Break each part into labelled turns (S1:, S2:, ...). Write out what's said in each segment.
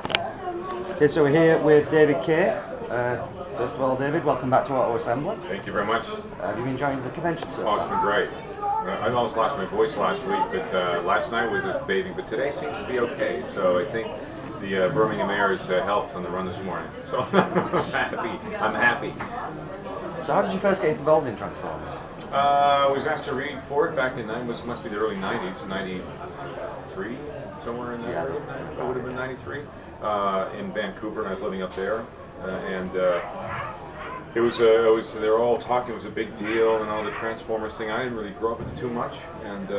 S1: Okay, so we're here with David Kaye. First of all, David, welcome back to Auto Assembly.
S2: Thank you very much.
S1: Have you been enjoying the convention so
S2: Oh,
S1: far?
S2: it's been great. I almost lost my voice last week, but last night was just bathing, but today seems to be okay. So I think the Birmingham air has helped on the run this morning. So I'm happy.
S1: So how did you first get involved in Transformers?
S2: I was asked to read for it back in, must be the early 90s, 93, somewhere in there. It would have been 93, in Vancouver, and I was living up there. It was they were all talking, it was a big deal and all the Transformers thing. I didn't really grow up with it too much, and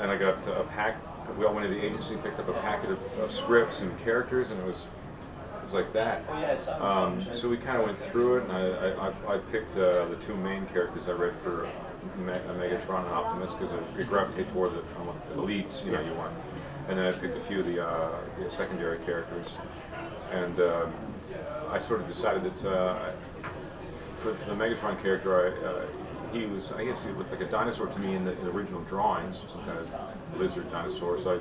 S2: I got a pack. We all went to the agency, picked up a packet of scripts and characters, and it was like that. So we kind of went through it, and I picked the two main characters I read for Megatron and Optimus, because it gravitates toward the leads, you want. And then I picked a few of the secondary characters, and I sort of decided that for the Megatron character, he was, I guess he looked like a dinosaur to me in the original drawings, some kind of lizard dinosaur. So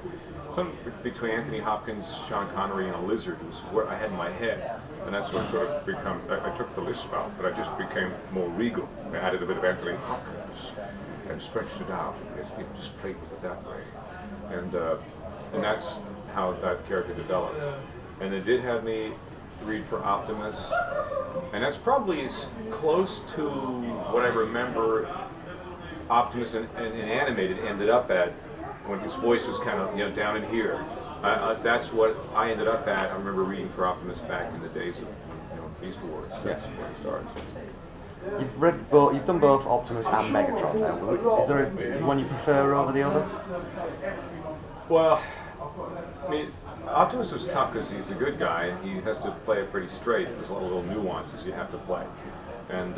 S2: between Anthony Hopkins, Sean Connery, and a lizard was what I had in my head. And that's what sort of become, I took the lisp out, but I just became more regal. I added a bit of Anthony Hopkins and stretched it out. Just played with it that way. And that's how that character developed. And it did have me read for Optimus, and that's probably as close to what I remember Optimus in animated ended up at, when his voice was kind of down in here. That's what I ended up at. I remember reading for Optimus back in the days of Beast Wars. That's where it starts.
S1: You've read both. You've done both Optimus and Megatron now. Is there one you prefer over the other?
S2: Well, I mean, Optimus was tough because he's the good guy, and he has to play it pretty straight. There's a lot of little nuances you have to play, and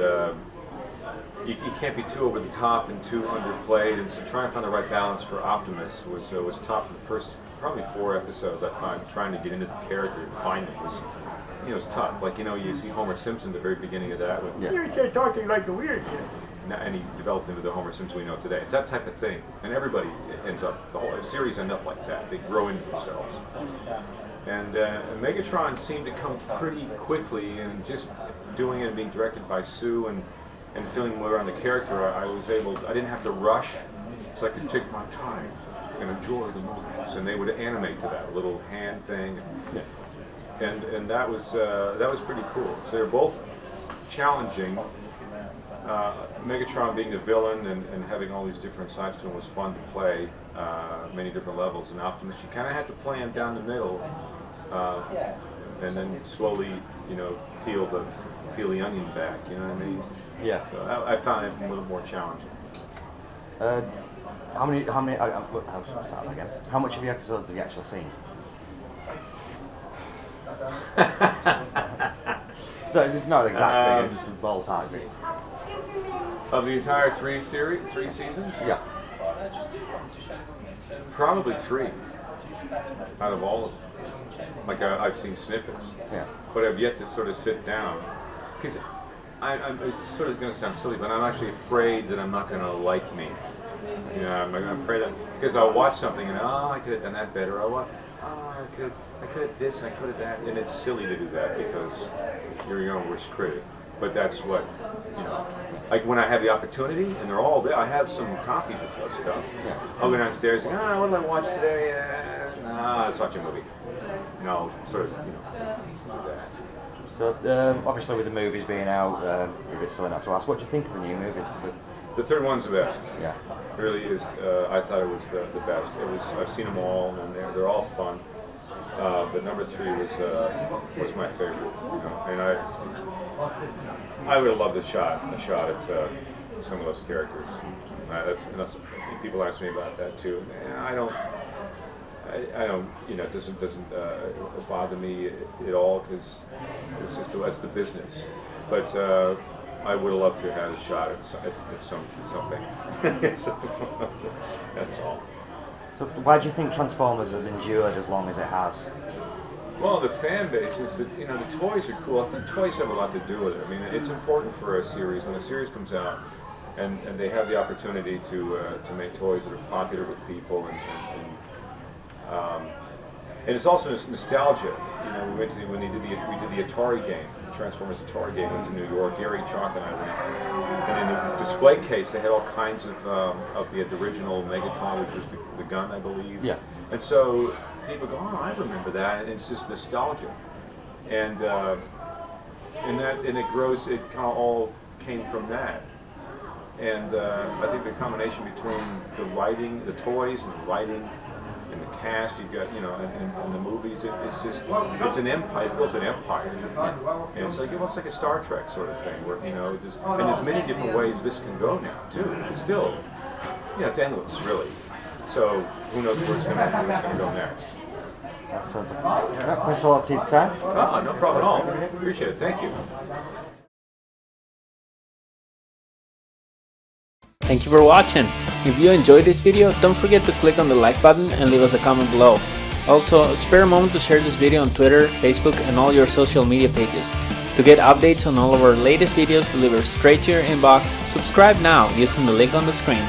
S2: you can't be too over the top and too underplayed. And so trying to find the right balance for Optimus was tough. For the first probably 4 episodes, I found trying to get into the character and find it was. It's tough. Like, you see Homer Simpson at the very beginning of that with, you're talking like a weird kid. And he developed into the Homer Simpson we know today. It's that type of thing. And everybody ends up, the whole series end up like that. They grow into themselves. And Megatron seemed to come pretty quickly, and just doing it and being directed by Sue and feeling more on the character, I didn't have to rush, so I could take my time and enjoy the moments. And they would animate to that little hand thing. And that was pretty cool. So they're both challenging. Megatron being the villain and having all these different sides to him was fun to play, many different levels. And Optimus, you kind of had to play him down the middle, and then slowly, peel the onion back. You know what I mean?
S1: Yeah.
S2: So I found it a little more challenging.
S1: How many? I'll start again. How much of the episodes have you actually seen? Not exactly, just a ballpark.
S2: Of the entire 3 seasons?
S1: Yeah.
S2: Probably 3 out of all of them. Like I've seen snippets.
S1: Yeah.
S2: But I've yet to sort of sit down. Because it's sort of going to sound silly, but I'm actually afraid that I'm not going to like me. I'm afraid that, because I'll watch something and, I could have done that better. I could have this, I could have that. And it's silly to do that because you're your own worst critic. But that's what, like when I have the opportunity, and they're all there, I have some copies of such stuff. Yeah. I'll go downstairs and, what did I watch today? Let's watch a movie. Sort of, do that.
S1: So, obviously with the movies being out, it's silly not to ask, what do you think of the new movies?
S2: The third one's the best.
S1: Yeah.
S2: It really is. I thought it was the best. I've seen them all, and they're all fun. But number 3 was my favorite. And I would have loved a shot at some of those characters. That's people ask me about that too. I don't. It doesn't bother me at all, because it's just that's the business. But I would have loved to have had a shot at something. That's all.
S1: So why do you think Transformers has endured as long as it has?
S2: Well, the fan base is that, the toys are cool. I think toys have a lot to do with it. I mean, it's important for a series, when a series comes out, and they have the opportunity to make toys that are popular with people, And it's also nostalgia. You know, we went to we did the Atari game, Transformers Atari game. Went to New York. Gary Chalk and I went. And in the display case, they had all kinds of the original Megatron, which was the gun, I believe.
S1: Yeah.
S2: And so people go, oh, I remember that. And it's just nostalgia. And it grows. It kind of all came from that. And I think the combination between the writing, the toys, and the writing, and the cast, you've got, you know, and the movies, it's an empire, built an empire. And it's like, well, it's like a Star Trek sort of thing, where, you know, and there's many different ways this can go now, too. It's still, yeah, it's endless, really. So who knows where it's going to go next.
S1: That sounds like, thanks a lot, David Kaye.
S2: Ah, no problem at all. Appreciate it. Thank you.
S3: Thank you for watching. If you enjoyed this video, don't forget to click on the like button and leave us a comment below. Also, spare a moment to share this video on Twitter, Facebook, and all your social media pages. To get updates on all of our latest videos delivered straight to your inbox, subscribe now using the link on the screen.